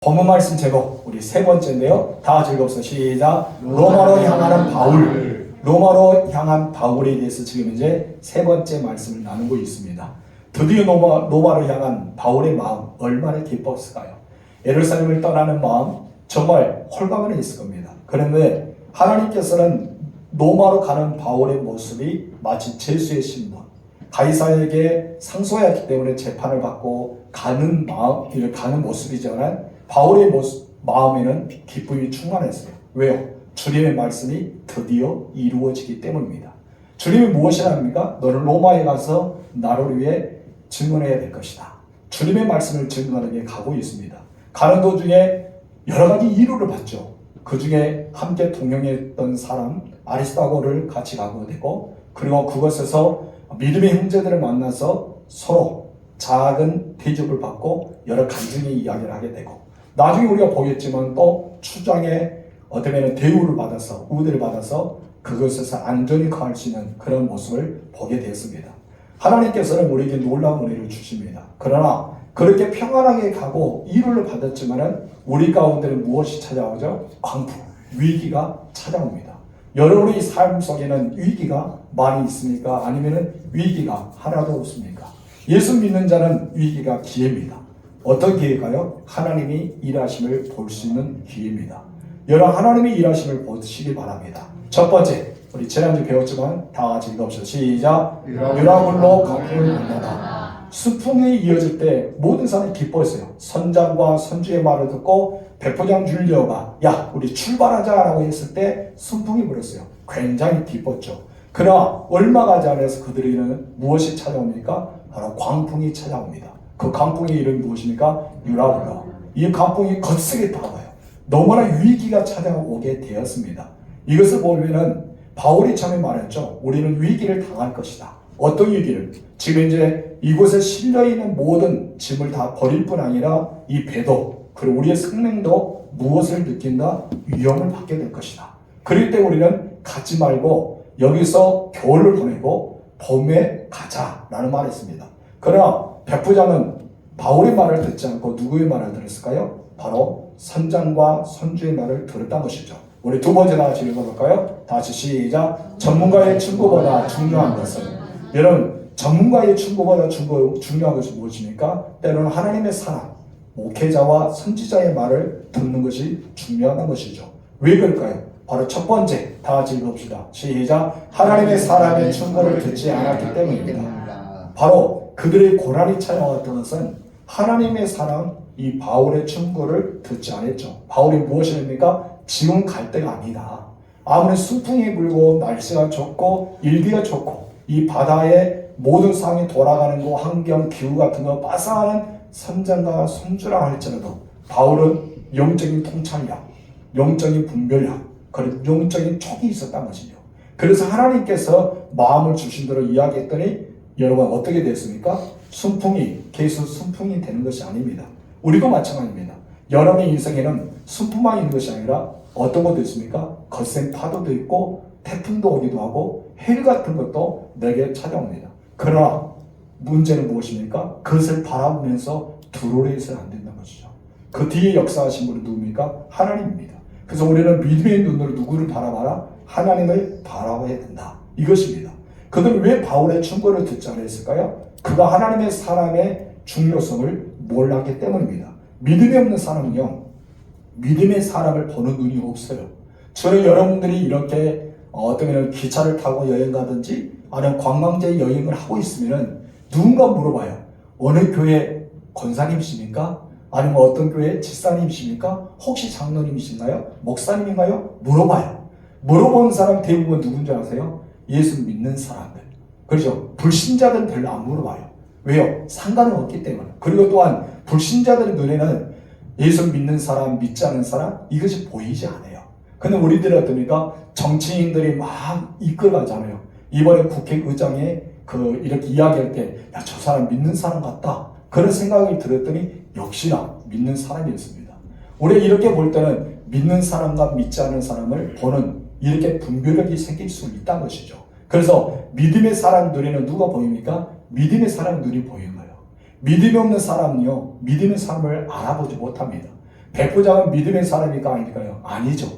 본문 말씀 제목 우리 세 번째인데요. 다 즐겁소. 시작. 로마로 향하는 바울. 로마로 향한 바울에 대해서 지금 이제 세 번째 말씀을 나누고 있습니다. 드디어 로마로 향한 바울의 마음 얼마나 기뻤을까요? 예루살렘을 떠나는 마음 정말 홀가분해 있을 겁니다. 그런데 하나님께서는 로마로 가는 바울의 모습이 마치 제수의 신분, 가이사에게 상소했기 때문에 재판을 받고 가는 모습이지만 바울의 마음에는 기쁨이 충만했어요. 왜요? 주님의 말씀이 드디어 이루어지기 때문입니다. 주님이 무엇이라 합니까? 너는 로마에 가서 나를 위해 증언해야 될 것이다. 주님의 말씀을 증언하기 위해 가고 있습니다. 가는 도중에 여러 가지 이루를 받죠. 그 중에 함께 동행했던 사람 아리스다고를 같이 가고 되고, 그리고 그곳에서 믿음의 형제들을 만나서 서로 작은 대접을 받고 여러 간증의 이야기를 하게 되고, 나중에 우리가 보겠지만 또 추장에 어쩌면 대우를 받아서 우대를 받아서 그것에서 안전히 거할 수 있는 그런 모습을 보게 되었습니다. 하나님께서는 우리에게 놀라운 은혜를 주십니다. 그러나 그렇게 평안하게 가고 이루를 받았지만은 우리 가운데는 무엇이 찾아오죠? 광풍, 위기가 찾아옵니다. 여러분의 삶 속에는 위기가 많이 있습니까? 아니면은 위기가 하나도 없습니까? 예수 믿는 자는 위기가 기회입니다. 어떤 기회일까요? 하나님이 일하심을 볼 수 있는 기회입니다. 여러분, 하나님의 일하심을 보시기 바랍니다. 첫 번째, 우리 지난주 배웠지만 다 같이 읽어봅시다. 시작. 유라굴로 강풍을 만나다. 수풍이 이어질 때 모든 사람이 기뻐했어요. 선장과 선주의 말을 듣고 백부장 줄리오가 야 우리 출발하자 라고 했을 때 순풍이 불었어요. 굉장히 기뻤죠. 그러나 얼마 가지 않아서 그들에게는 무엇이 찾아옵니까? 바로 광풍이 찾아옵니다. 그 광풍의 이름이 무엇입니까? 유라굴로. 이 광풍이 거세게 다가와요. 너무나 위기가 찾아오게 되었습니다. 이것을 보면은 바울이 처음에 말했죠. 우리는 위기를 당할 것이다. 어떤 위기를? 지금 이제 이곳에 실려있는 모든 짐을 다 버릴 뿐 아니라 이 배도 그리고 우리의 생명도 무엇을 느낀다? 위험을 받게 될 것이다. 그럴 때 우리는 가지 말고 여기서 겨울을 보내고 봄에 가자라는 말을 했습니다. 그러나 백부장은 바울의 말을 듣지 않고 누구의 말을 들었을까요? 바로 선장과 선주의 말을 들었다는 것이죠. 우리 두 번째 다 같이 읽어볼까요? 다 같이 시작. 전문가의 충고보다 중요한 것은, 여러분 전문가의 충고보다 중요한 것이 무엇입니까? 때로는 하나님의 사람, 목회자와 선지자의 말을 듣는 것이 중요한 것이죠. 왜 그럴까요? 바로 첫 번째, 다 같이 읽어봅시다. 시작. 하나님의 사람의 충고를 듣지 않았기 때문입니다. 바로 그들의 고난이 찾아왔던 것은 하나님의 사람 이 바울의 충고를 듣지 않았죠. 바울이 무엇을 합니까? 지금 갈 때가 아니다. 아무리 순풍이 불고 날씨가 좋고 일기가 좋고 이 바다의 모든 상황이 돌아가는 거 환경 기후 같은 거 빠삭하는 선장과 선주라 할지라도 바울은 영적인 통찰력, 영적인 분별력, 그리고 영적인 촉이 있었단 것이죠. 그래서 하나님께서 마음을 주신 대로 이야기했더니 여러분 어떻게 됐습니까? 순풍이 계속 순풍이 되는 것이 아닙니다. 우리도 마찬가지입니다. 여러분의 인생에는 순풍만 있는 것이 아니라 어떤 것도 있습니까? 거센 파도도 있고 태풍도 오기도 하고 해일 같은 것도 내게 찾아옵니다. 그러나 문제는 무엇입니까? 그것을 바라보면서 두려워해서는 안 된다는 것이죠. 그 뒤에 역사하신 분은 누굽니까? 하나님입니다. 그래서 우리는 믿음의 눈으로 누구를 바라봐라? 하나님을 바라봐야 된다. 이것입니다. 그들은 왜 바울의 충고를 듣지 않았을까요? 그가 하나님의 사람의 중요성을 몰랐기 때문입니다. 믿음이 없는 사람은요, 믿음의 사람을 보는 눈이 없어요. 저는 여러분들이 이렇게 어쩌면 기차를 타고 여행 가든지 아니면 관광지 여행을 하고 있으면 누군가 물어봐요. 어느 교회 권사님이십니까? 아니면 어떤 교회 집사님이십니까? 혹시 장로님이신가요? 목사님인가요? 물어봐요. 물어보는 사람 대부분 누군지 아세요? 예수 믿는 사람들. 그렇죠? 불신자들은 별로 안 물어봐요. 왜요? 상관은 없기 때문에. 그리고 또한 불신자들의 눈에는 예수 믿는 사람, 믿지 않는 사람 이것이 보이지 않아요. 근데 우리들은 어떻습니까? 정치인들이 막 이끌어가잖아요. 이번에 국회의장에 이렇게 이야기할 때 야, 저 사람 믿는 사람 같다. 그런 생각을 들었더니 역시나 믿는 사람이었습니다. 우리가 이렇게 볼 때는 믿는 사람과 믿지 않는 사람을 보는 이렇게 분별력이 생길 수 있다는 것이죠. 그래서 믿음의 사람 눈에는 누가 보입니까? 믿음의 사람 눈이 보이는 거예요. 믿음이 없는 사람은요, 믿음의 사람을 알아보지 못합니다. 백부장은 믿음의 사람입니까? 아닙니까요? 아니죠.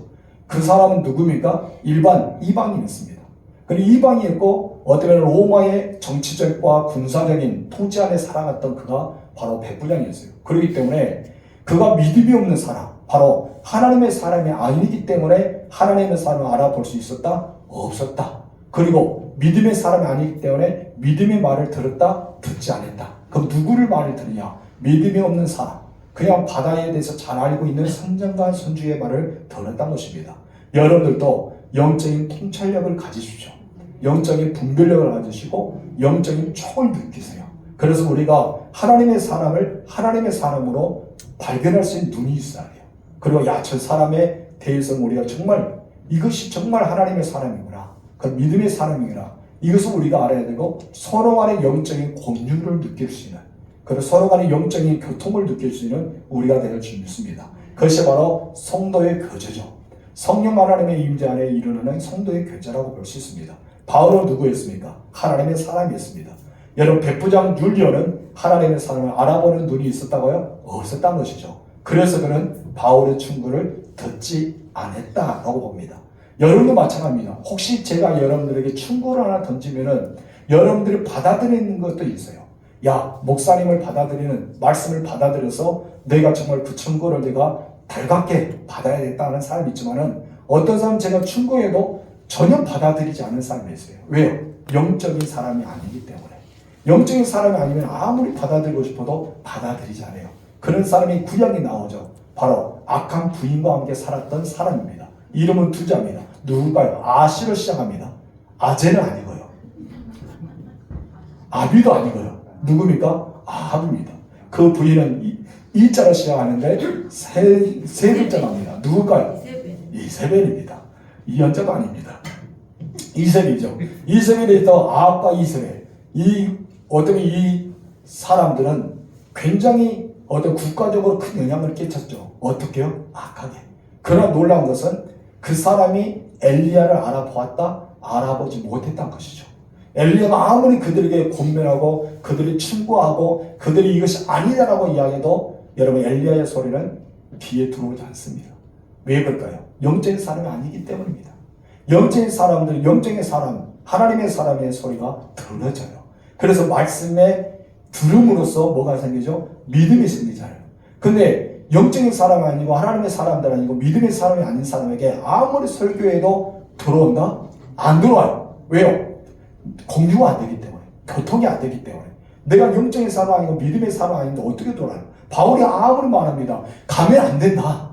그 사람은 누굽니까? 일반 이방인이었습니다. 그리고 이방인이었고 어떻게 보면 로마의 정치적과 군사적인 통치 안에 살아갔던 그가 바로 백부장이었어요. 그렇기 때문에 그가 믿음이 없는 사람, 바로 하나님의 사람이 아니기 때문에 하나님의 사람을 알아볼 수 있었다? 없었다. 그리고 믿음의 사람이 아니기 때문에 믿음의 말을 들었다? 듣지 않았다. 그럼 누구를 말을 들으냐? 믿음이 없는 사람, 그냥 바다에 대해서 잘 알고 있는 선장과 선주의 말을 들었던 것입니다. 여러분들도 영적인 통찰력을 가지십시오. 영적인 분별력을 가지시고 영적인 촉을 느끼세요. 그래서 우리가 하나님의 사람을 하나님의 사람으로 발견할 수 있는 눈이 있어야 돼요. 그리고 저 사람에 대해서 우리가 정말 이것이 정말 하나님의 사람이구나, 그 믿음의 사람이구나, 이것을 우리가 알아야 되고 서로 간의 영적인 공유를 느낄 수 있는, 그리고 서로 간의 영적인 교통을 느낄 수 있는 우리가 될 줄 믿습니다. 그것이 바로 성도의 교제죠. 성령 하나님의 임재 안에 일어나는 성도의 교제라고 볼 수 있습니다. 바울은 누구였습니까? 하나님의 사람이었습니다. 여러분, 백부장 율리오는 하나님의 사람을 알아보는 눈이 있었다고요? 없었다는 것이죠. 그래서 그는 바울의 충고를 듣지 않았다라고 봅니다. 여러분도 마찬가지입니다. 혹시 제가 여러분들에게 충고를 하나 던지면은 여러분들이 받아들이는 것도 있어요. 야, 목사님을 받아들이는, 말씀을 받아들여서 내가 정말 그 충고를 내가 달갑게 받아야겠다는 사람이 있지만은 어떤 사람은 제가 충고해도 전혀 받아들이지 않는 사람이 있어요. 왜요? 영적인 사람이 아니기 때문에. 영적인 사람이 아니면 아무리 받아들이고 싶어도 받아들이지 않아요. 그런 사람이 구약에 나오죠. 바로 악한 부인과 함께 살았던 사람입니다. 이름은 두 자입니다. 누굴까요? 아시로 시작합니다. 아제는 아니고요. 아비도 아니고요. 누굽니까? 아합입니다. 그 부인은 이자로 시작하는데 세 글자 나옵니다. 누굴까요? 이세벨입니다. 이연자도 아닙니다. 이세벨이죠. 이세벨에서 아합과 이세벨, 이 사람들은 굉장히 국가적으로 큰 영향을 끼쳤죠. 어떻게요? 악하게. 그러나 놀라운 것은 그 사람이 엘리야를 알아보았다? 알아보지 못했다는 것이죠. 엘리야가 아무리 그들에게 권면하고 그들이 충고하고 그들이 이것이 아니다라고 이야기해도 여러분, 엘리야의 소리는 귀에 들어오지 않습니다. 왜 그럴까요? 영적인 사람이 아니기 때문입니다. 영적인 사람들, 영적인 사람, 하나님의 사람의 소리가 들려져요. 그래서 말씀에 들음으로써 뭐가 생기죠? 믿음이 생기잖아요. 근데 영적인 사람 아니고 하나님의 사람들 아니고 믿음의 사람이 아닌 사람에게 아무리 설교해도 들어온다? 안 들어와요. 왜요? 공유가 안 되기 때문에, 교통이 안 되기 때문에. 내가 영적인 사람 아니고 믿음의 사람 아닌데 어떻게 돌아요? 바울이 아무리 말합니다. 가면 안 된다.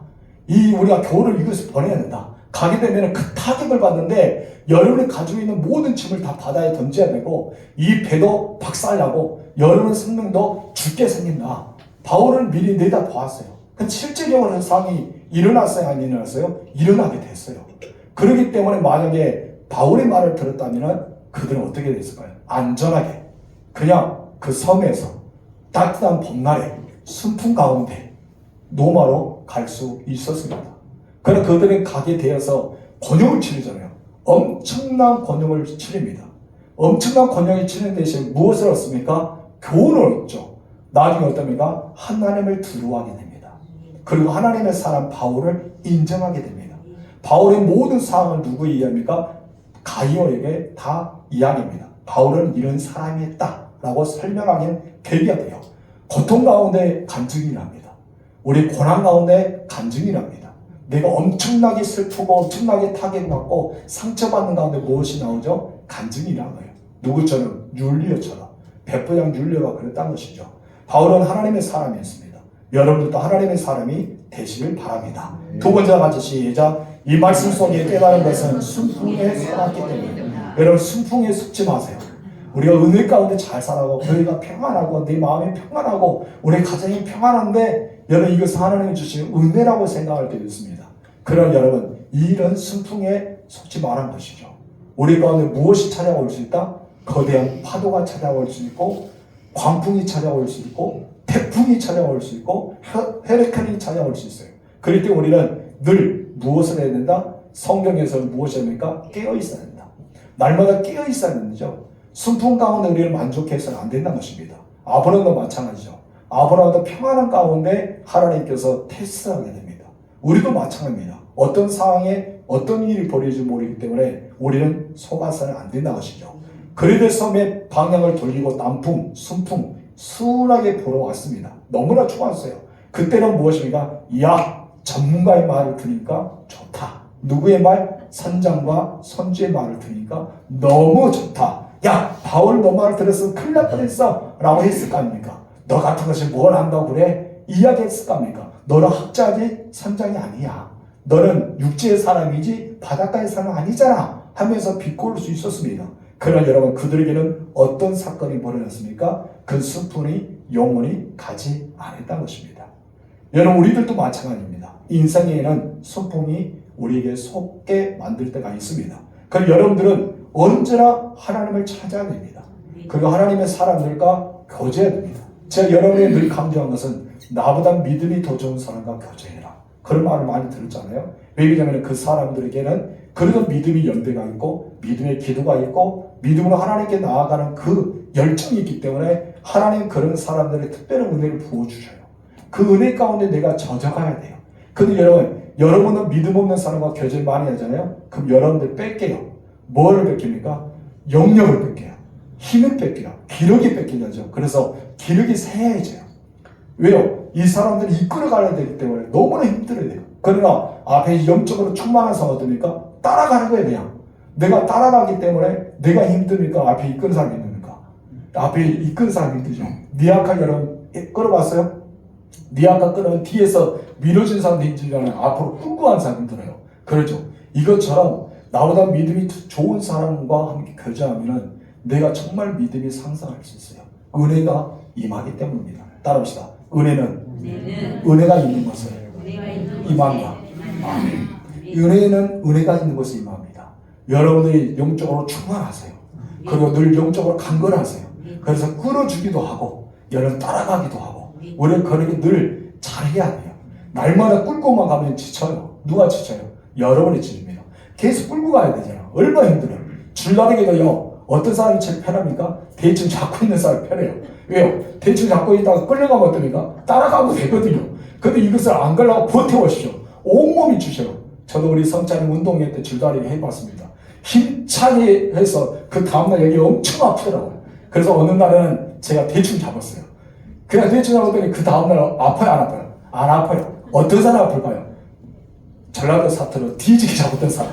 우리가 교훈을 이것을 보내야 된다. 가게 되면 그 타격을 받는데 여러분이 가지고 있는 모든 짐을 다 바다에 던져야 되고 이 배도 박살나고 여러분 생명도 죽게 생긴다. 바울은 미리 내다보았어요. 근데 실제적으로 그 상황이 일어났어요? 안 일어났어요? 일어나게 됐어요. 그렇기 때문에 만약에 바울의 말을 들었다면 그들은 어떻게 됐을까요? 안전하게 그냥 그 섬에서 따뜻한 봄날에 순풍 가운데 노마로 갈 수 있었습니다. 그러나 그들은 가게 되어서 권용을 치르잖아요. 엄청난 권용을 치릅니다. 엄청난 권용을 치는 대신 무엇을 얻습니까? 교훈을 얻죠. 나중에 어떻습니까? 하나님을 두려워하게 됩니다. 그리고 하나님의 사람 바울을 인정하게 됩니다. 바울의 모든 사항을 누구에 이야기합니까? 가이오에게 다 이야기합니다. 바울은 이런 사람이었다라고 설명하기는 계기가 돼요. 고통 가운데 간증이랍니다. 우리 고난 가운데 간증이랍니다. 내가 엄청나게 슬프고 엄청나게 타격받고 상처받는 가운데 무엇이 나오죠? 간증이라는 거예요. 누구처럼? 율리오처럼. 백부장 율리오가 그랬다는 것이죠. 바울은 하나님의 사람이었습니다. 여러분들도 하나님의 사람이 되시길 바랍니다. 두 번째와 같이 시작. 이 말씀 속에 깨달은 것은 순풍에 속았기 때문에 여러분, 순풍에 속지 마세요. 우리가 은혜 가운데 잘 살아가고 교회가 평안하고 내 마음이 평안하고 우리 가정이 평안한데 여러분, 이것은 하나님이 주신 은혜라고 생각할 때 있습니다. 그러나 여러분, 이런 순풍에 속지 말한 것이죠. 우리 가운데 무엇이 찾아올 수 있다? 거대한 파도가 찾아올 수 있고 광풍이 찾아올 수 있고 태풍이 찾아올 수 있고 헤리케인이 찾아올 수 있어요. 그럴 때 우리는 늘 무엇을 해야 된다? 성경에서는 무엇이 합니까? 깨어 있어야 된다. 날마다 깨어 있어야 된다죠. 순풍 가운데 우리를 만족해서는 안 된다는 것입니다. 아브라함도 마찬가지죠. 아브라함도 평안한 가운데 하나님께서 테스트하게 됩니다. 우리도 마찬가지입니다. 어떤 상황에 어떤 일이 벌어질지 모르기 때문에 우리는 속아서는 안 된다는 것이죠. 그리고 섬에 방향을 돌리고 남풍, 순풍 순하게 보러 왔습니다. 너무나 좋았어요. 그때는 무엇입니까? 야, 전문가의 말을 들으니까 좋다. 누구의 말? 선장과 선주의 말을 들으니까 너무 좋다. 야, 바울 너 말을 들었으면 큰일 날 뻔했어 라고 했을 거 아닙니까? 너 같은 것이 뭘 안다고 그래? 이야기했을 거 아닙니까? 너는 학자지 선장이 아니야. 너는 육지의 사람이지 바닷가의 사람 아니잖아 하면서 비꼬을 수 있었습니다. 그러나 여러분, 그들에게는 어떤 사건이 벌어졌습니까? 그 수푼이 영원히 가지 않았다는 것입니다. 여러분, 우리들도 마찬가지입니다. 인생에는 수푼이 우리에게 속게 만들 때가 있습니다. 그럼 여러분들은 언제나 하나님을 찾아야 됩니다. 그리고 하나님의 사람들과 교제해야 됩니다. 제가 여러분이 늘 강조한 것은 나보다 믿음이 더 좋은 사람과 교제해라. 그런 말을 많이 들었잖아요. 왜냐하면 그 사람들에게는 그래도 믿음이 연대가 있고 믿음의 기도가 있고 믿음으로 하나님께 나아가는 그 열정이 있기 때문에 하나님 그런 사람들의 특별한 은혜를 부어주셔요. 그 은혜 가운데 내가 젖어가야 돼요. 근데 여러분은 믿음 없는 사람과 교제를 많이 하잖아요. 그럼 여러분들 뺄게요. 뭐를 뺏깁니까? 영역을 뺏겨요. 힘을 뺏겨요. 기력이 뺏기죠. 그래서 기력이 쇠해져요. 왜요? 이 사람들이 이끌어가야 되기 때문에 너무나 힘들어요. 그러나 앞에 영적으로 충만한 사람은 어떻습니까? 따라가는 거예요. 그냥 내가 따라가기 때문에 내가 힘드니까 앞에 이끄는 사람이 힘듭니까? 앞에 이끄는 사람이 힘들죠. 니아카 여러분 끌어봤어요? 니아카 끌으면 뒤에서 밀어준 사람도 힘들잖아요. 앞으로 끌고 가는 사람이 힘들어요. 그렇죠. 이것처럼 나보다 믿음이 좋은 사람과 함께 교제하면 내가 정말 믿음이 상승할 수 있어요. 은혜가 임하기 때문입니다. 따라합시다. 은혜가 있는 곳에 임합니다. 아멘. 은혜가 있는 곳에 임합니다. 여러분들이 영적으로 충만하세요. 그리고 늘 영적으로 강건하세요. 그래서 끌어주기도 하고 여러분 따라가기도 하고 우리는 그렇게 늘 잘해야 돼요. 날마다 끌고만 가면 지쳐요. 누가 지쳐요? 여러분이 지칩니다. 계속 끌고 가야 되잖아. 얼마나 힘들어요. 줄다리기도요. 어떤 사람이 제일 편합니까? 대충 잡고 있는 사람이 편해요. 왜요? 대충 잡고 있다가 끌려가면 어떻습니까? 따라가면 되거든요. 근데 이것을 안 가려고 버텨오십시오. 온몸이 주셔요. 저도 우리 성찬이 운동회 때 줄다리기 해봤습니다. 힘차게 해서 그 다음날 여기 엄청 아프더라고요. 그래서 어느 날은 제가 대충 잡았어요. 그냥 대충 잡았더니 그 다음날 아파요, 안 아파요? 안 아파요. 어떤 사람 아플까요? 전라도 사투로 뒤지게 잡았던 사람.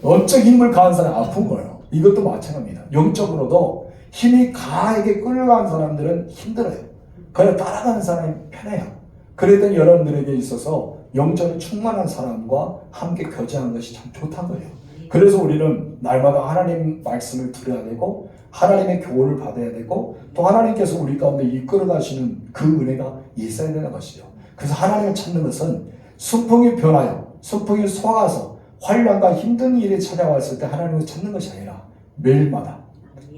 엄청 힘을 가한 사람 아픈 거예요. 이것도 마찬가지입니다. 영적으로도 힘이 강하게 끌려가는 사람들은 힘들어요. 그냥 따라가는 사람이 편해요. 그랬던 여러분들에게 있어서 영적으로 충만한 사람과 함께 교제하는 것이 참 좋다는 거예요. 그래서 우리는 날마다 하나님 말씀을 들어야 되고 하나님의 교훈을 받아야 되고 또 하나님께서 우리 가운데 이끌어 가시는 그 은혜가 있어야 되는 것이죠. 그래서 하나님을 찾는 것은 순풍이 변하여 순풍이 속아서 환난과 힘든 일이 찾아왔을 때 하나님을 찾는 것이 아니라 매일마다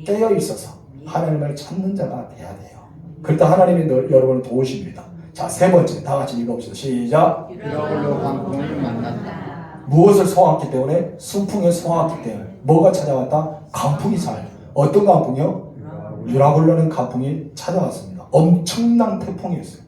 깨어 있어서 하나님을 찾는 자가 돼야 돼요. 그럴 때 하나님이 여러분을 도우십니다. 자, 세 번째 다 같이 읽어봅시다. 시작. 유라굴로 강풍을 만났다. 무엇을 소화했기 때문에? 순풍에 소화했기 때문에. 뭐가 찾아왔다? 강풍이 찾아왔다. 어떤 강풍이요? 유라굴로는 강풍이 찾아왔습니다. 엄청난 태풍이었어요.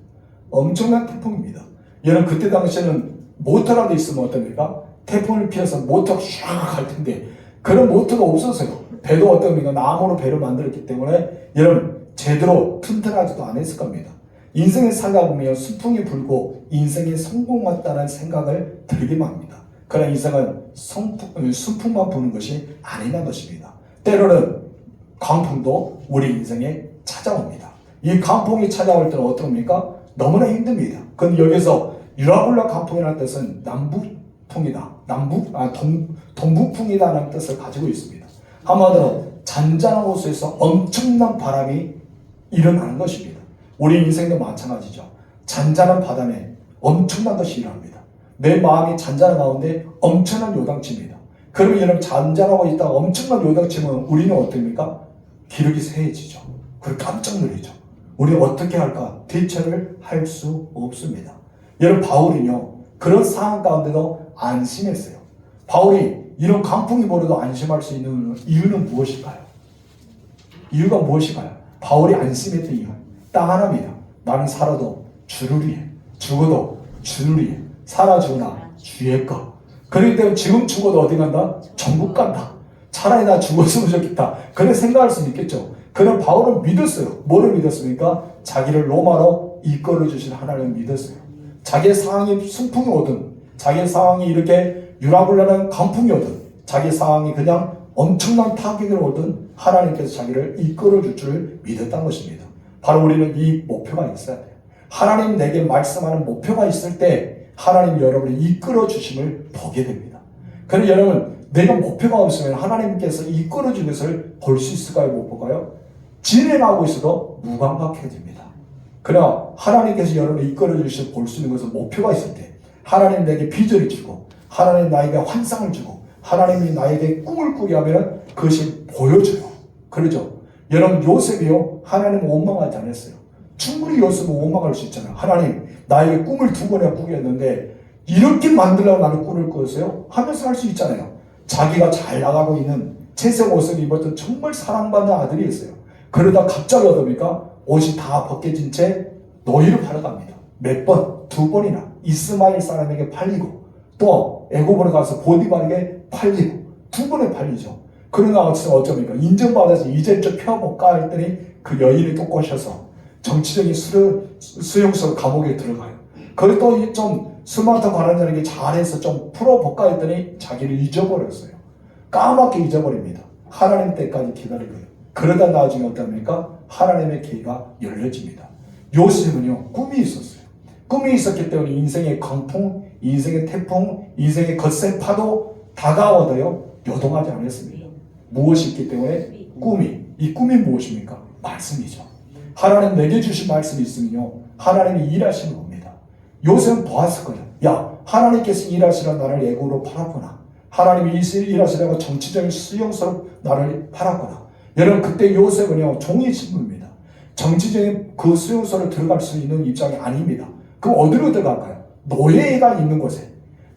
엄청난 태풍입니다. 여러분 그때 당시에는 모터라도 있으면 어떻습니까? 태풍을 피해서 모터가 슉 갈 텐데 그런 모터가 없었어요. 배도 어떻습니까? 나무로 배를 만들었기 때문에 여러분 제대로 튼튼하지도 않았을 겁니다. 인생을 살다 보면 순풍이 불고 인생이 성공했다는 생각을 들기만 합니다. 그러나 인생은 순풍만 부는 것이 아니라는 것입니다. 때로는 강풍도 우리 인생에 찾아옵니다. 이 강풍이 찾아올 때는 어떻습니까? 너무나 힘듭니다. 그런데 여기서 유라굴라 강풍이라는 뜻은 남북풍이다. 동북풍이다라는 뜻을 가지고 있습니다. 한마디로 잔잔한 곳에서 엄청난 바람이 일어나는 것입니다. 우리 인생도 마찬가지죠. 잔잔한 바람에 엄청난 것이 일어납니다. 내 마음이 잔잔한 가운데 엄청난 요동칩니다. 그러면 여러분 잔잔하고 있다가 엄청난 요동치면 우리는 어떻습니까? 기력이 쇠해지죠. 그리고 깜짝 놀라죠. 우리 어떻게 할까? 대처를 할 수 없습니다. 여러분 바울은요 그런 상황 가운데도 안심했어요. 바울이 이런 강풍이 불어도 안심할 수 있는 이유는 무엇일까요? 이유가 무엇일까요? 바울이 안심했던 이유 딱 하나입니다. 나는 살아도 주를 위해 죽어도 주누리 살아 죽으나 주의 것. 그렇기 때문에 지금 죽어도 어디 간다? 천국 간다. 차라리 나 죽었으면 좋겠다. 그런 생각할 수 있겠죠. 그런 바울은 믿었어요. 뭐를 믿었습니까? 자기를 로마로 이끌어 주신 하나님을 믿었어요. 자기의 상황이 순풍이 오든, 자기의 상황이 이렇게 유라굴라는 강풍이 오든, 자기의 상황이 그냥 엄청난 타격이 오든 하나님께서 자기를 이끌어 줄 줄 믿었던 것입니다. 바로 우리는 이 목표가 있어야 돼요. 하나님 내게 말씀하는 목표가 있을 때 하나님 여러분을 이끌어 주심을 보게 됩니다. 그런데 여러분, 내가 목표가 없으면 하나님께서 이끌어 주는 것을 볼 수 있을까요? 못 볼까요? 진행하고 있어도 무감각해집니다. 그러나 하나님께서 여러분을 이끌어 주시고 볼 수 있는 것은 목표가 있을 때, 하나님 내게 비전을 주고 하나님 나에게 환상을 주고 하나님이 나에게 꿈을 꾸게 하면 그것이 보여줘요. 그러죠? 여러분, 요셉이요, 하나님은 원망하지 않았어요. 충분히 요셉은 원망할 수 있잖아요. 하나님, 나에게 꿈을 2번이나 꾸게 했는데 이렇게 만들려고 나는 꿈을 꿨어요? 하면서 할 수 있잖아요. 자기가 잘 나가고 있는 채색 옷을 입었던 정말 사랑받는 아들이었어요. 그러다 갑자기 어떻습니까? 옷이 다 벗겨진 채 노예로 팔아갑니다. 몇 번? 2번이나 이스마엘 사람에게 팔리고 또 애굽으로 가서 보디발에게 팔리고 2번에 팔리죠. 그러나 어쩌니까 인정받아서 이제 좀 펴볼까 했더니 그 여인이 또 꼬셔서 정치적인 수용소 감옥에 들어가요. 그래도 좀 스마트 관원자에게 잘해서 좀 풀어볼까 했더니 자기를 잊어버렸어요. 까맣게 잊어버립니다. 하나님 때까지 기다리고요. 그러다 나중에 어떡합니까? 하나님의 기회가 열려집니다. 요셉은요, 꿈이 있었어요. 꿈이 있었기 때문에 인생의 강풍, 인생의 태풍, 인생의 거센 파도 다가와도요, 요동하지 않았습니다. 무엇이 있기 때문에? 꿈이. 이 꿈이 무엇입니까? 말씀이죠. 하나님 내게 주신 말씀이 있으면요, 하나님이 일하시는 겁니다. 요셉은 보았을 거예요. 야, 하나님께서 일하시라 나를 애굽으로 팔았구나. 하나님이 일하시라고 정치적인 수용소로 나를 팔았구나. 여러분, 그때 요셉은요, 종이 신부입니다. 정치적인 그 수용소로 들어갈 수 있는 입장이 아닙니다. 그럼 어디로 들어갈까요? 노예가 있는 곳에,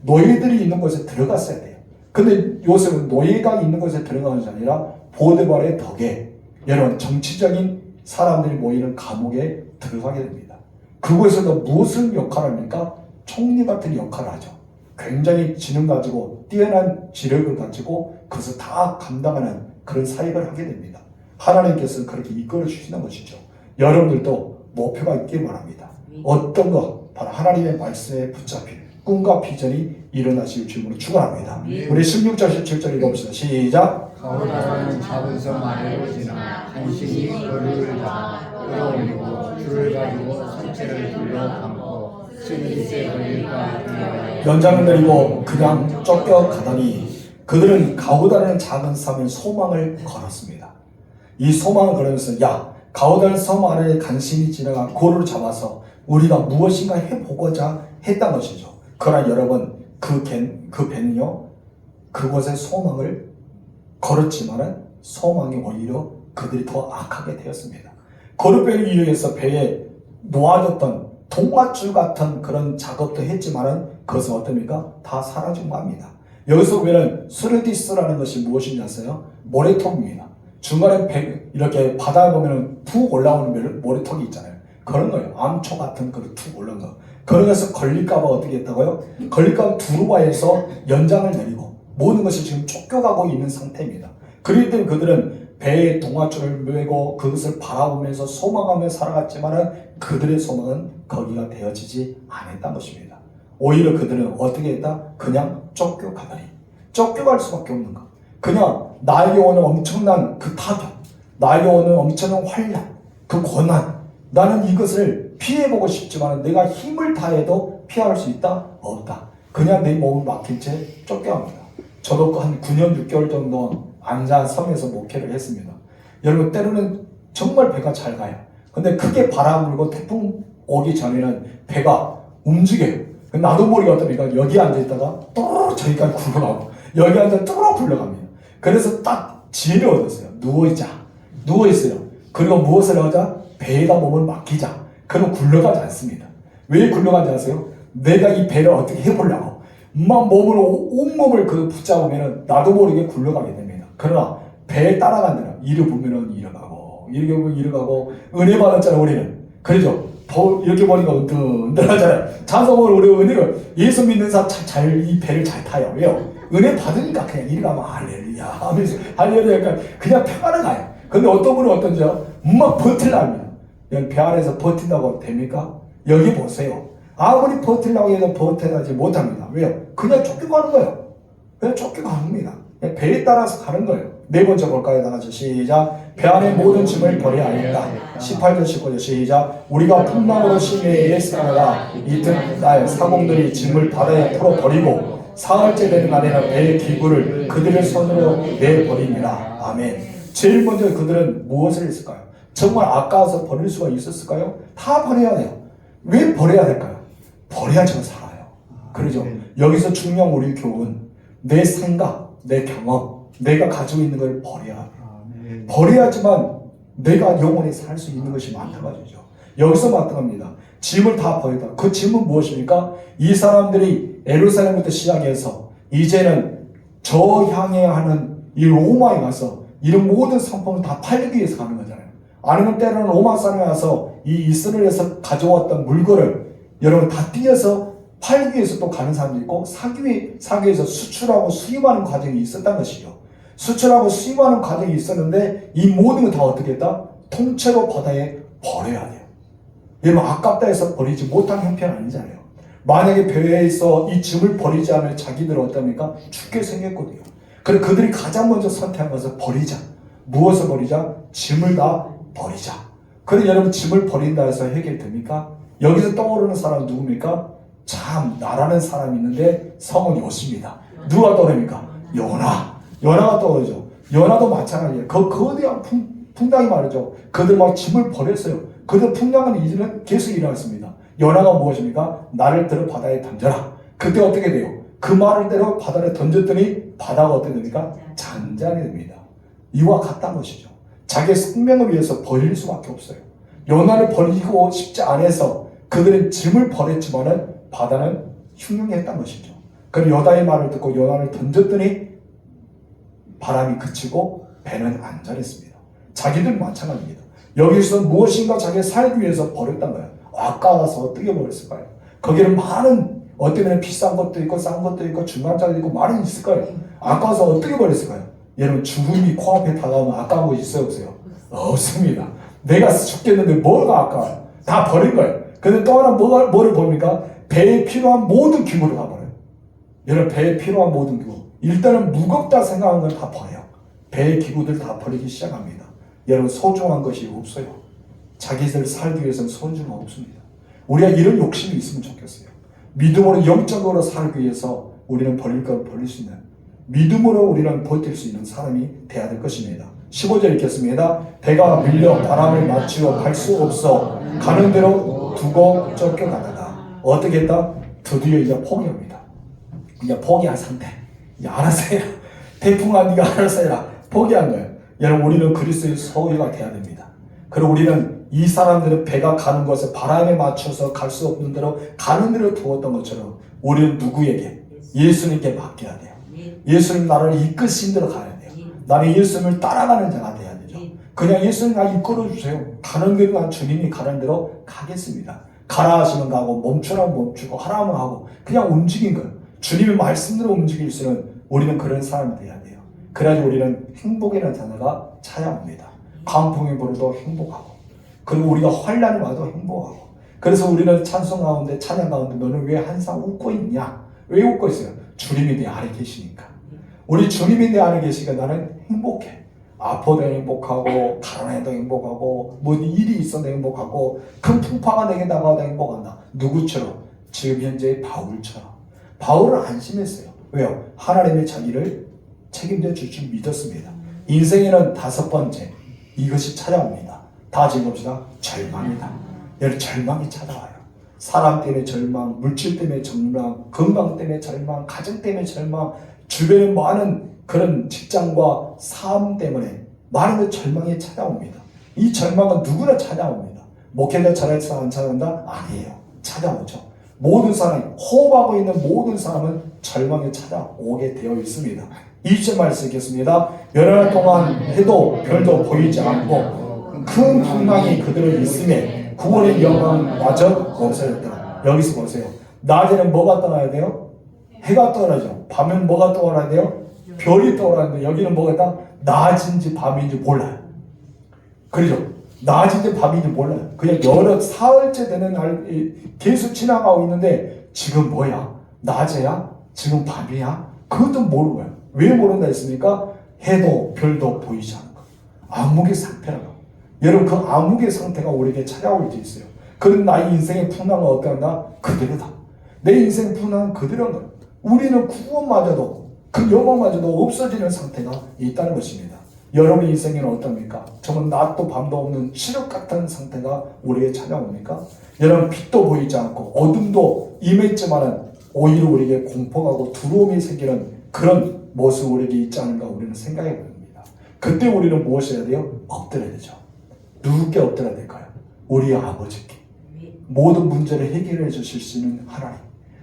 노예들이 있는 곳에 들어갔어야 돼요. 근데 요셉은 노예가 있는 곳에 들어가는 것이 아니라 보디발의 덕에 여러분, 정치적인 사람들이 모이는 감옥에 들어가게 됩니다. 그곳에서 무슨 역할을 합니까? 총리 같은 역할을 하죠. 굉장히 지능 가지고 뛰어난 지력을 가지고 그것을 다 감당하는 그런 사역을 하게 됩니다. 하나님께서는 그렇게 이끌어 주시는 것이죠. 여러분들도 목표가 있길 바랍니다. 어떤 것? 바로 하나님의 말씀에 붙잡힌 꿈과 비전이 일어나실 주님으로 축원합니다. 우리 16절 17절 읽어봅시다. 시작. 가오다는 작은 섬 아래로 지나 간신히 거리를 잡아 끌어올리고 줄을 가지고 선체를 둘러 감고 스미스의 거리가 들어가요. 연장을 내리고 그냥 쫓겨가더니 그들은 가오다라는 작은 섬에 소망을 걸었습니다. 이 소망을 걸으면서 야, 가오다라는 섬 아래에 간신히 지나가 고를 잡아서 우리가 무엇인가 해보고자 했던 것이죠. 그러나 여러분, 그 배는요, 그곳에 소망을 걸었지만은 소망이 오히려 그들이 더 악하게 되었습니다. 거룻배를 이용해서 배에 놓아졌던 동아줄 같은 그런 작업도 했지만은 그것은 어떻습니까? 다 사라진 겁니다. 여기서 보면은 수르디스라는 것이 무엇인지 아세요? 모래톱입니다. 중간에 이렇게 바다에 보면은 푹 올라오는 모래톱이 있잖아요. 그런 거예요. 암초 같은 그런 툭 올라온 거. 그런 것을 걸릴까봐 어떻게 했다고요? 걸릴까봐 두루마에서 연장을 내리고 모든 것이 지금 쫓겨가고 있는 상태입니다. 그렇기 때문에 그들은 배에 동아줄을 메고 그것을 바라보면서 소망하며 살아갔지만 그들의 소망은 거기가 되어지지 않았던 것입니다. 오히려 그들은 어떻게 했다? 그냥 쫓겨가다니. 쫓겨갈 수밖에 없는 것. 그냥 나에게 오는 엄청난 그 타격, 나에게 오는 엄청난 환란, 그 고난, 나는 이것을 피해보고 싶지만 내가 힘을 다해도 피할 수 있다? 없다. 그냥 내 몸을 막힌 채 쫓겨갑니다. 저도 한 9년 6개월 정도 안산 섬에서 목회를 했습니다. 여러분, 때로는 정말 배가 잘 가요. 근데 크게 바람 불고 태풍 오기 전에는 배가 움직여요. 나도 모르게 어떻습니까? 여기 앉아있다가 또 저기까지 굴러가고 여기 앉아 또 굴러갑니다. 그래서 딱 지혜를 얻었어요. 누워있어요. 그리고 무엇을 하자? 배에다 몸을 맡기자. 그럼 굴러가지 않습니다. 왜 굴러가지 않으세요? 내가 이 배를 어떻게 해보려고 막 온몸을 붙잡으면 나도 모르게 굴러가게 됩니다. 그러나 배에 따라간다면 이를 보면은 이러가고 이렇게 보면 이러가고 은혜 받았잖아 우리는. 그러죠? 이렇게 보니까 은근하잖아요. 찬송을 우리 은혜를 예수 믿는 사람 이 배를 잘 타요. 왜요? 은혜 받으니까 그냥 이리 가면 할렐루야 하면서 할렐루야 그냥 평안을 가요. 근데 어떤 분은 어떤지요? 막 버틸랍니다. 배 안에서 버틴다고 됩니까? 여기 보세요. 아무리 버틸라고 해도 버텨나지 못합니다. 왜요? 그냥 쫓겨가는 거예요. 그냥 쫓겨갑니다. 배에 따라서 가는 거예요. 네 번째 볼까요? 다 같이 시작. 배 안에 모든 짐을 버려야 하겠다. 18절 19절 시작. 우리가 풍랑으로 심해에 쓰다가 이튿날 사공들이 짐을 바다에 풀어버리고 사흘째 되는 날에는 배의 기구를 그들의 손으로 내버립니다. 아멘. 제일 먼저 그들은 무엇을 했을까요? 정말 아까워서 버릴 수가 있었을까요? 다 버려야 돼요. 왜 버려야 될까요? 버려야지만 살아요. 그러죠? 여기서 중요한 우리 교훈, 내 생각, 내 경험, 내가 가지고 있는 걸 버려야 돼요. 버려야지만 내가 영원히 살 수 있는 것이 마찬가지죠. 여기서 마찬가지입니다. 짐을 다 버렸다. 그 짐은 무엇입니까? 이 사람들이 예루살렘부터 시작해서 이제는 저 향해야 하는 이 로마에 가서 이런 모든 상품을 다 팔기 위해서 가는 거잖아요. 아니면 때로는 로마 사람에 와서 이 이스라엘에서 가져왔던 물건을 여러분 다 띄어서 팔기 위해서 또 가는 사람도 있고 사기 위해서 수출하고 수입하는 과정이 있었던 것이죠. 수출하고 수입하는 과정이 있었는데 이 모든 걸 다 어떻게 했다? 통째로 바다에 버려야 돼요. 여러분 아깝다 해서 버리지 못한 형편은 아니잖아요. 만약에 배에 있어 이 짐을 버리지 않으면 자기들은 어떻습니까? 죽게 생겼거든요. 그래서 그들이 가장 먼저 선택한 것은 버리자. 무엇을 버리자? 짐을 다 버리자. 그럼 여러분 짐을 버린다 해서 해결됩니까? 여기서 떠오르는 사람은 누굽니까? 참 나라는 사람이 있는데 성은 요시입니다. 누가 떠오릅니까? 요나가 떠오르죠. 요나도 마찬가지예요. 그 거대한 풍랑이 말이죠. 그들 막 짐을 버렸어요. 그들 풍랑은 이제는 계속 일어났습니다. 요나가 무엇입니까? 나를 들어 바다에 던져라. 그때 어떻게 돼요? 그 말을 대로 바다에 던졌더니 바다가 어떻게 됩니까? 잔잔히 됩니다. 이와 같다는 것이죠. 자기의 생명을 위해서 버릴 수밖에 없어요. 요나를 버리고 싶지 않아서 그들은 짐을 버렸지만은 바다는 흉흉했던 것이죠. 그럼 요나의 말을 듣고 요나를 던졌더니 바람이 그치고 배는 안전했습니다. 자기들 마찬가지입니다. 여기서 무엇인가 자기 살기 위해서 버렸단 거예요. 아까워서 어떻게 버렸을까요? 거기는 많은 어떤 비싼 것도 있고 싼 것도 있고 중간짜리도 있고 많이 있을 거예요. 아까워서 어떻게 버렸을까요? 여러분 죽음이 코앞에 다가오면 아까운 거 있어요 없어요? 없습니다. 내가 죽겠는데 뭐가 아까워요? 다 버린 거예요. 근데 또 하나 뭐를 봅니까? 배에 필요한 모든 기구를 다 버려요. 여러분 배에 필요한 모든 기구. 일단은 무겁다 생각하는 걸 다 버려요. 배의 기구들 다 버리기 시작합니다. 여러분 소중한 것이 없어요. 자기들 살기 위해서는 소중한 없습니다. 우리가 이런 욕심이 있으면 좋겠어요. 믿음으로 영적으로 살기 위해서 우리는 버릴 걸 버릴 수 있는 믿음으로 우리는 버틸 수 있는 사람이 되어야 될 것입니다. 15절 읽겠습니다. 배가 밀려 바람을 맞추어 갈 수 없어 가는 대로 두고 쫓겨나다가 어떻게 했다? 드디어 이제 포기합니다. 이제 포기한 상태. 이제 알아서 해라. 태풍아 네가 알아서 해라. 포기한 거예요. 여러분 우리는 그리스도의 소유가 되어야 됩니다. 그리고 우리는 이 사람들은 배가 가는 것을 바람에 맞춰서 갈 수 없는 대로 가는 대로 두었던 것처럼 우리는 누구에게? 예수님께 맡겨야 돼요. 예수님 나를 이끄신 대로 가야 돼요. 나는 예수님을 따라가는 자가 돼야 되죠. 그냥 예수님 나 이끌어주세요. 가는 대로 난 주님이 가는 대로 가겠습니다. 가라 하시면 가고 멈추라면 멈추고 하라면 하고 그냥 움직인 거예요. 주님의 말씀대로 움직일 수는 우리는 그런 사람이 돼야 돼요. 그래야지 우리는 행복이라는 단어가 찾아옵니다. 강풍이 불어도 행복하고 그리고 우리가 환란이 와도 행복하고 그래서 우리는 찬송 가운데 찬양 가운데 너는 왜 항상 웃고 있냐? 왜 웃고 있어요? 주님이 내 안에 계시니까. 우리 주님이 내 안에 계시니까 나는 행복해. 아파도 행복하고 가난해도 행복하고 뭐 일이 있어도 행복하고 큰 풍파가 내게 다가와도 행복한다. 누구처럼? 지금 현재 바울처럼. 바울은 안심했어요. 왜요? 하나님의 자기를 책임져 줄 줄 믿었습니다. 인생에는 5번째 이것이 찾아옵니다. 다 읽읍시다. 절망이다. 여러분 절망이 찾아와요. 사람 때문에 절망, 물질 때문에 절망, 건강 때문에 절망, 가정 때문에 절망, 주변에 많은 그런 직장과 삶 때문에 많은 절망이 찾아옵니다. 이 절망은 누구나 찾아옵니다. 목회자 잘해서 안 찾아온다? 아니에요. 찾아오죠. 모든 사람이 호흡하고 있는 모든 사람은 절망에 찾아오게 되어 있습니다. 20절 말씀 읽겠습니다. 여러 날 동안 해도 별도 보이지 않고 큰 풍랑이 그들을 있음에 구원의 영광마저 없어졌더라. 여기서 보세요. 낮에는 뭐가 떠나야 돼요? 해가 떠나죠. 밤에는 뭐가 떠나야 돼요? 별이 떠나는데 여기는 뭐가 있다? 낮인지 밤인지 몰라요. 그렇죠? 낮인지 밤인지 몰라요. 그냥 여러 사흘째 되는 날 계속 지나가고 있는데 지금 뭐야? 낮에야? 지금 밤이야? 그것도 모르는 거예요. 왜 모른다 했습니까? 해도 별도 보이지 않는 거. 암묵의 상태라고. 여러분 그 암묵의 상태가 우리에게 찾아올 때 있어요. 그런 나의 인생의 풍랑은 어떠한가? 그대로다. 내 인생 풍랑은 그대로인 거예요. 우리는 구원마저도 그 영광마저도 없어지는 상태가 있다는 것입니다. 여러분의 인생에는 어떻습니까? 정말 낮도 밤도 없는 칠흑 같은 상태가 우리에게 찾아옵니까? 여러분 빛도 보이지 않고 어둠도 임했지만은 오히려 우리에게 공포하고 두려움이 생기는 그런 모습 우리에게 있지 않은가 우리는 생각해 봅니다. 그때 우리는 무엇을 해야 돼요? 엎드려야 되죠. 누구께 엎드려야 될까요? 우리 아버지께. 모든 문제를 해결해 주실 수 있는 하나님,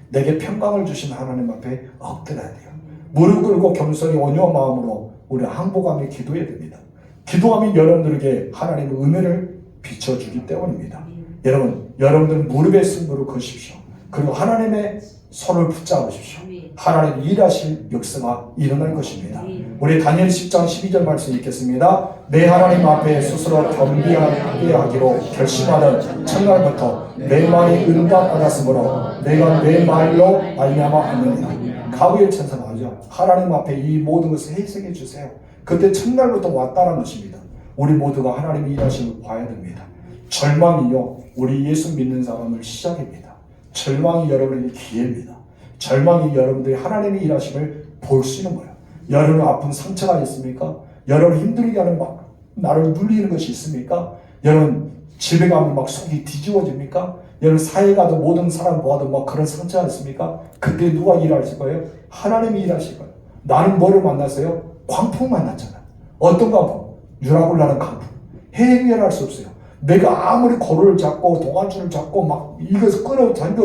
내게 평강을 주신 하나님 앞에 엎드려야 돼요. 무릎 꿇고 겸손히 온유한 마음으로 우리 항복하며 기도해야 됩니다. 기도하면 여러분들에게 하나님의 은혜를 비춰주기 때문입니다. 여러분들 무릎에 승부를 거십시오. 그리고 하나님의 손을 붙잡으십시오. 하나님 일하실 역사가 일어날 것입니다. 우리 다니엘 10장 12절 말씀 읽겠습니다. 내 하나님 앞에 스스로 겸비하게 하기로 결심하는 첫날부터 내 말이 응답받았으므로 내가 내 말로 말미암아 하느니라. 가브리엘 천사가 하죠. 하나님 앞에 이 모든 것을 해석해 주세요. 그때 첫날부터 왔다는 것입니다. 우리 모두가 하나님의 일하심을 봐야 됩니다. 절망이요, 우리 예수 믿는 사람을 시작입니다. 절망이 여러분에게 기회입니다. 절망이 여러분들이 하나님의 일하심을 볼 수 있는 거예요. 여러분 아픈 상처가 있습니까? 여러분 힘들게 하는 막 나를 눌리는 것이 있습니까? 여러분 집에 가면 막 속이 뒤집어집니까? 여러분 사회 가도 모든 사람 보아도 막 그런 상처가 있습니까? 그때 누가 일하실 거예요? 하나님이 일하실 거예요. 나는 뭐를 만났어요? 광풍 만났잖아. 어떤 광풍? 유락을 나는 광풍. 해결할 수 없어요. 내가 아무리 고를 잡고 동아줄을 잡고 막 이것을 끌어 당겨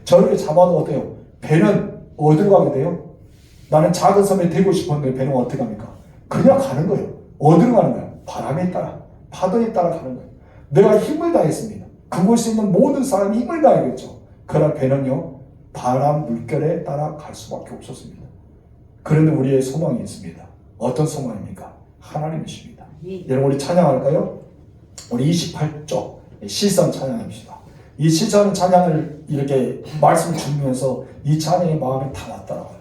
저렇게 잡아도 어때요? 배는 어디로 가게 돼요? 나는 작은 섬에 되고 싶었는데 배는 어떻게 합니까? 그냥 가는 거예요. 어디로 가는 거예요? 바람에 따라, 파도에 따라 가는 거예요. 내가 힘을 다했습니다. 그곳에 있는 모든 사람이 힘을 다하겠죠. 그러나 배는요, 바람, 물결에 따라 갈 수밖에 없었습니다. 그런데 우리의 소망이 있습니다. 어떤 소망입니까? 하나님이십니다. 여러분 우리 찬양할까요? 우리 28쪽 시선 찬양합시다. 이 시선 찬양을 이렇게 말씀 주면서 이 찬양의 마음에 다 왔더라고요.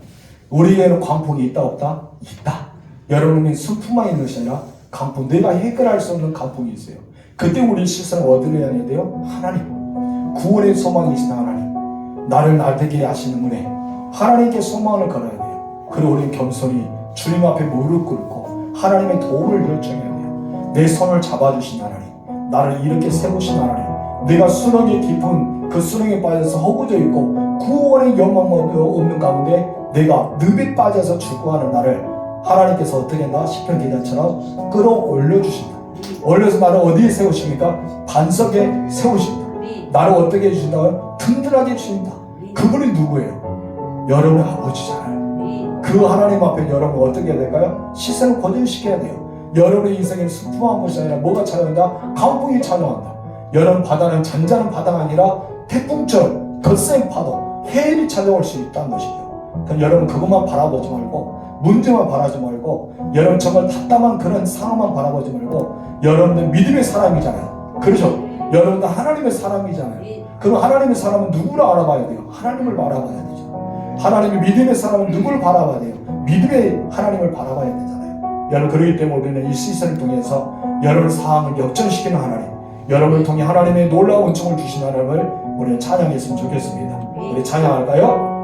우리에게는 광풍이 있다 없다? 있다. 여러분이 슬픔만 있는 것이 아니라 광풍, 내가 해결할 수 없는 광풍이 있어요. 그때 우리 시선을 어디로 해야 돼요? 하나님, 구원의 소망이신 하나님, 나를 나되게 하시는 분에 하나님께 소망을 걸어야 돼요. 그리고 우리는 겸손히 주님 앞에 무릎 꿇고 하나님의 도움을 요청해야 돼요. 내 손을 잡아주신 하나님, 나를 이렇게 세우신 하나님, 내가 수렁이 깊은 그 수렁에 빠져서 허구져 있고 구원의 영광도 없는 가운데 내가 늪에 빠져서 죽어가는 나를 하나님께서 어떻게 한다? 시편 기자처럼 끌어올려 주신다. 올려서 나를 어디에 세우십니까? 반석에 세우신다. 나를 어떻게 해주신다고요? 든든하게 해주신다. 그분이 누구예요? 여러분의 아버지잖아요. 그 하나님 앞에 여러분 어떻게 해야 될까요? 시선을 고정시켜야 돼요. 여러분의 인생에 슬픔한 것이 아니라 뭐가 찾아온다? 강풍이 찾아온다. 여러분 바다는 잔잔한 바다가 아니라 태풍처럼 거센 파도, 해일이 찾아올 수 있다는 것이죠. 그럼 여러분 그것만 바라보지 말고, 문제만 바라지 말고, 여러분 정말 답답한 그런 상황만 바라보지 말고, 여러분들 믿음의 사람이잖아요. 그렇죠? 여러분들 하나님의 사람이잖아요. 그럼 하나님의 사람은 누구를 알아봐야 돼요? 하나님을 알아봐야 되죠. 하나님의 믿음의 사람은 누구를 바라봐야 돼요? 믿음의 하나님을 바라봐야 되잖아요. 여러분 그렇기 때문에 우리는 이 시선을 통해서 여러분 상황을 역전시키는 하나님, 여러분을 통해 하나님의 놀라운 은총을 주신 하나님을 우리는 찬양했으면 좋겠습니다. 우리 찬양할까요?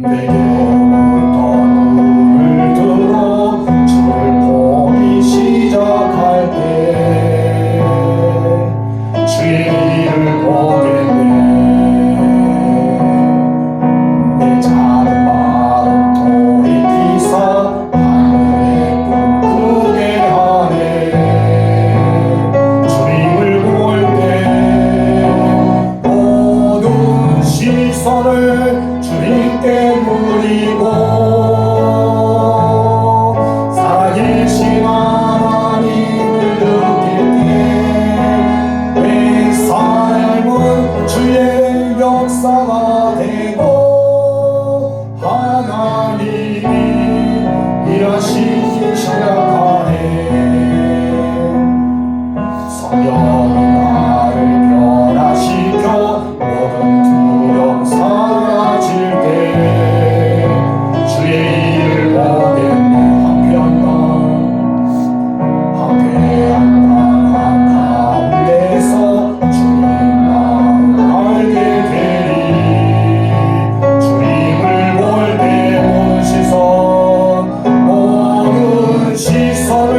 내게로부터 눈을 들어 주를 보기 시작할 때 주의 일을 보겠네. 내 작은 마음 돌이키사 하늘의 꿈 꾸게 하네. 주님을 볼 때 모든 시선을 주님께 역사가 되고 하나님이 일하시기 시작하네. 성령이 나를 변화시켜 모든 두려움 사라질 때 주의 일을 보겠네. 한편한 땅 가운데서 주님만 알게 되리. 주님을 볼 때 모든 시선을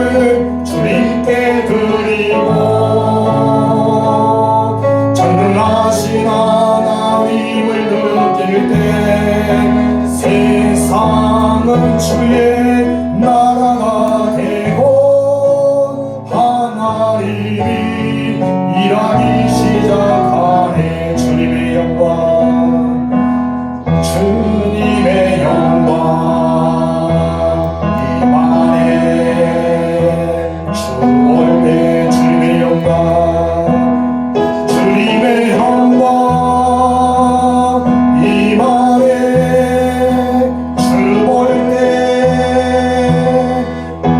주님께 드리고 전능하신 하나님을 느낄 때 세상은 주의 나라가 되고 하나님이 일하기 시작하네. 주님의 영광, 주님의 영광 올 때 주님의 영광, 주님의 영광 임하네. 주 볼 때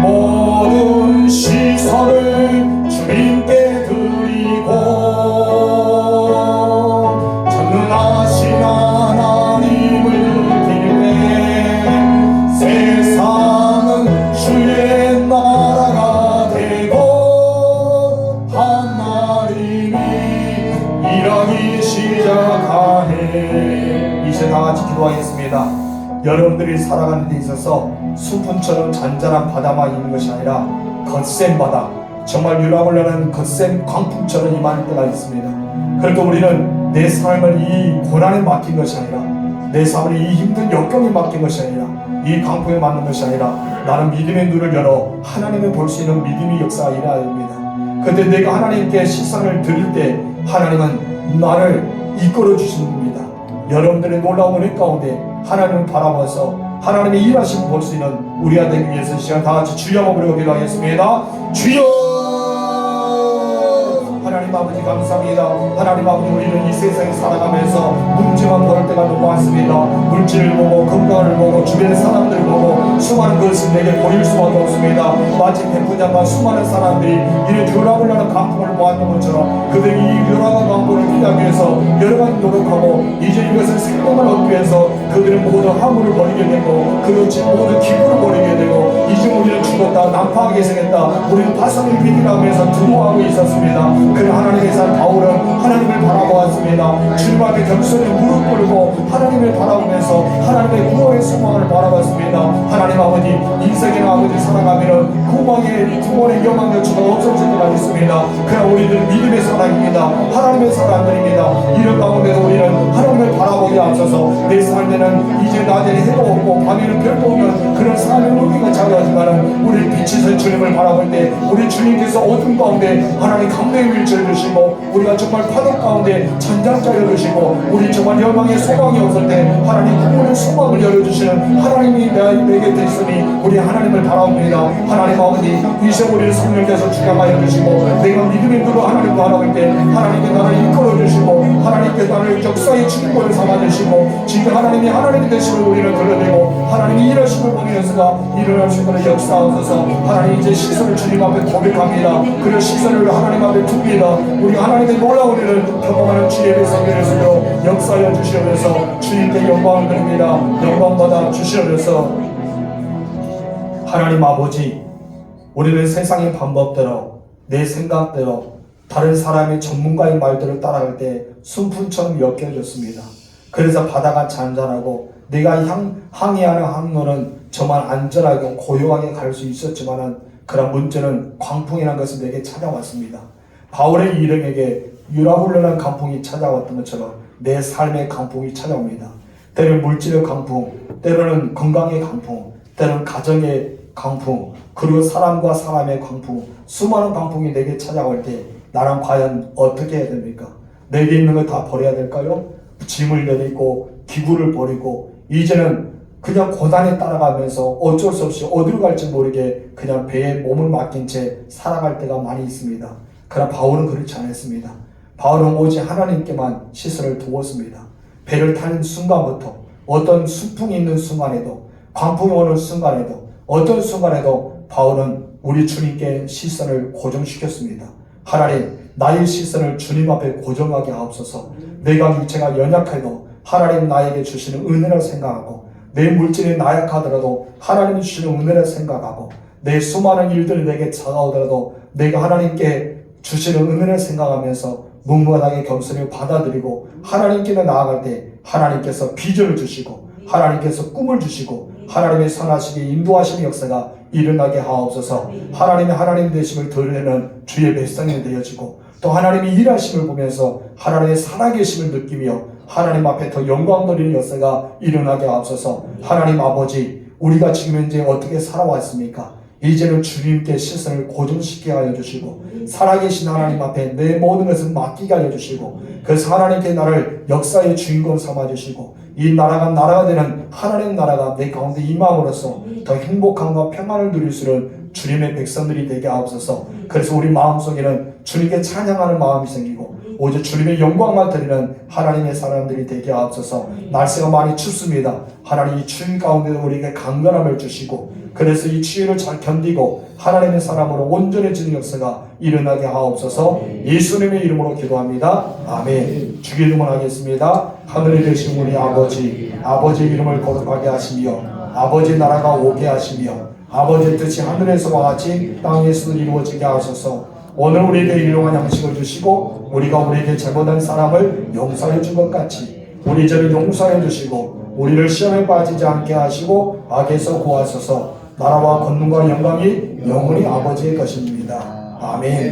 모든 시선을 주님께 드리고 전능하신 하나님을 느낄 때 세상은 주의 나라가 일하기 시작하네. 이제 다같이 기도하겠습니다. 여러분들이 살아가는 데 있어서 수분처럼 잔잔한 바다만 있는 것이 아니라 거센 바다, 정말 유람을 하는 거센 광풍처럼 임하는 때가 있습니다. 그래도 우리는 내 삶을 이 고난에 맡긴 것이 아니라, 내 삶을 이 힘든 역경에 맡긴 것이 아니라, 이 광풍에 맡는 것이 아니라 나는 믿음의 눈을 열어 하나님을 볼 수 있는 믿음의 역사가 일어나야 됩니다. 그때 내가 하나님께 시선을 드릴 때 하나님은 나를 이끌어 주십니다. 여러분들의 놀라운 은혜 가운데 하나님을 바라봐서 하나님의 일하심을 볼 수 있는 우리가 되기 위해서 시간 다같이 주여 부르고 기도하겠습니다. 주여! 하나님 아버지 감사합니다. 하나님 아버지, 우리는 이 세상에 살아가면서 문제만 볼 때가 너무 많습니다. 물질을 보고 건강을 보고 주변의 사람들을 보고 수많은 것을 내게 보일 수밖에 없습니다. 마치 백분장과 수많은 사람들이 이런 유람을 하는 강풍을 보았던 것처럼 그들이 이 유람한 강풍을 피하기 위해서 여러 가지 노력하고 이제 이것을 생명을 얻기 위해서 그들은 모든 화물을 버리게 되고 그리고 모든 기부를 버리게 되고 이제 우리는 죽었다, 난파하게 생겼다, 우리는 파선을 비디라면서 두려워하고 있었습니다. 그런 하나님의 산 바울은 하나님을 바라보았습니다. 주님 앞에 겸손히 무릎 꿇고 하나님을 바라보면서 하나님의 구원의 소망을 바라봤습니다. 하나님 아버지, 인생의 아버지 살아가면은 구원의 영광 여추가 없어질 때가 있습니다. 그러나 우리는 믿음의 사람입니다. 하나님의 사람들입니다. 이런 가운데도 우리는 하나님을 바라보기 앞서서 내 삶에는 이제 낮에는 해도 없고 밤에는 별도 없는 그런 삶의 무기가 자라지만은 우리 빛에서 주님을 바라볼 때 우리 주님께서 어둠 가운데 하나님 감동의 일처를 주시고 우리가 정말 파도 가운데 전장자를 주시고 우리 정말 열망의 소망이 없을 때 하나님 구원의 소망을 열어주시는 하나님이 내 곁에 있으니 우리 하나님을 바라봅니다. 하나님 아버지, 이제 우리를 성령께서 주장하여 주시고 내가 믿음의 눈으로 하나님을 바라볼 때 하나님께 나를 이끌어 주시고 하나님께 나를 역사의 주인공을 삼아주시고 지금 하나님이 하나님이 되심을 우리를 드러내고 하나님이 일하심을 보면서가 일어날 수 있는 역사하셔서 하나님 이제 시선을 주님 앞에 고백합니다. 그리고 시선을 하나님 앞에 둡니다. 우리 하나님의 놀라운 일을 경험하는 주의 성결의 수로 역사하여 주시옵소서. 주님께 영광을 드립니다. 영광받아 주시옵소서. 하나님 아버지, 우리는 세상의 방법대로 내 생각대로 다른 사람의 전문가의 말들을 따라갈 때 순풍처럼 엮여졌습니다. 그래서 바다가 잔잔하고 내가 항해하는 항로는 정말 안전하고 고요하게 갈 수 있었지만은 그런 문제는 광풍이라는 것은 내게 찾아왔습니다. 바울의 일행에게 유라굴르는 강풍이 찾아왔던 것처럼 내 삶의 강풍이 찾아옵니다. 때로는 물질의 강풍, 때로는 건강의 강풍, 때로는 가정의 강풍, 그리고 사람과 사람의 강풍, 수많은 강풍이 내게 찾아올 때 나는 과연 어떻게 해야 됩니까? 내게 있는 걸 다 버려야 될까요? 짐을 내리고 기구를 버리고 이제는 그냥 고단에 따라가면서 어쩔 수 없이 어디로 갈지 모르게 그냥 배에 몸을 맡긴 채 살아갈 때가 많이 있습니다. 그러나 바울은 그렇지 않았습니다. 바울은 오직 하나님께만 시선을 두었습니다. 배를 타는 순간부터 어떤 수풍이 있는 순간에도 광풍이 오는 순간에도 어떤 순간에도 바울은 우리 주님께 시선을 고정시켰습니다. 하나님, 나의 시선을 주님 앞에 고정하게 하옵소서. 내가 육체가 연약해도 하나님 나에게 주시는 은혜를 생각하고 내 물질이 나약하더라도 하나님이 주시는 은혜를 생각하고 내 수많은 일들이 내게 다가오더라도 내가 하나님께 주시는 은혜를 생각하면서 묵묵하게 겸손히 받아들이고 하나님께 나아갈 때 하나님께서 비전을 주시고 하나님께서 꿈을 주시고 하나님의 선하시게 인도하시는 역사가 일어나게 하옵소서. 하나님의 하나님 되심을 드러내는 주의 백성이 되어지고 또 하나님의 일하심을 보면서 하나님의 살아계심을 느끼며 하나님 앞에 더 영광 돌리는 역사가 일어나게 하옵소서. 하나님 아버지, 우리가 지금 현재 어떻게 살아왔습니까? 이제는 주님께 시선을 고정시키게 하여 주시고 살아계신 하나님 앞에 내 모든 것을 맡기게 하여 주시고 그래서 하나님께 나를 역사의 주인공 삼아 주시고 이 나라가 나라가 되는 하나님 나라가 내 가운데 임함으로써 더 행복함과 평안을 누릴 수 있는 주님의 백성들이 되게 하옵소서. 그래서 우리 마음속에는 주님께 찬양하는 마음이 생기고 오직 주님의 영광만 드리는 하나님의 사람들이 되게 하옵소서. 날씨가 많이 춥습니다. 하나님 이 추위 가운데도 우리에게 강건함을 주시고 그래서 이 추위를 잘 견디고 하나님의 사람으로 온전해지는 역사가 일어나게 하옵소서. 예수님의 이름으로 기도합니다. 아멘. 주기도문 하겠습니다. 하늘에 계신 우리 아버지, 아버지의 이름을 거룩하게 하시며 아버지의 나라가 오게 하시며 아버지의 뜻이 하늘에서와 같이 땅에서도 이루어지게 하소서. 오늘 우리에게 일용할 양식을 주시고 우리가 우리에게 잘못한 사람을 용서해 준 것 같이 우리 죄를 용서해 주시고 우리를 시험에 빠지지 않게 하시고 악에서 구하소서. 나라와 권능과 영광이 영원히 아버지의 것입니다. 아멘.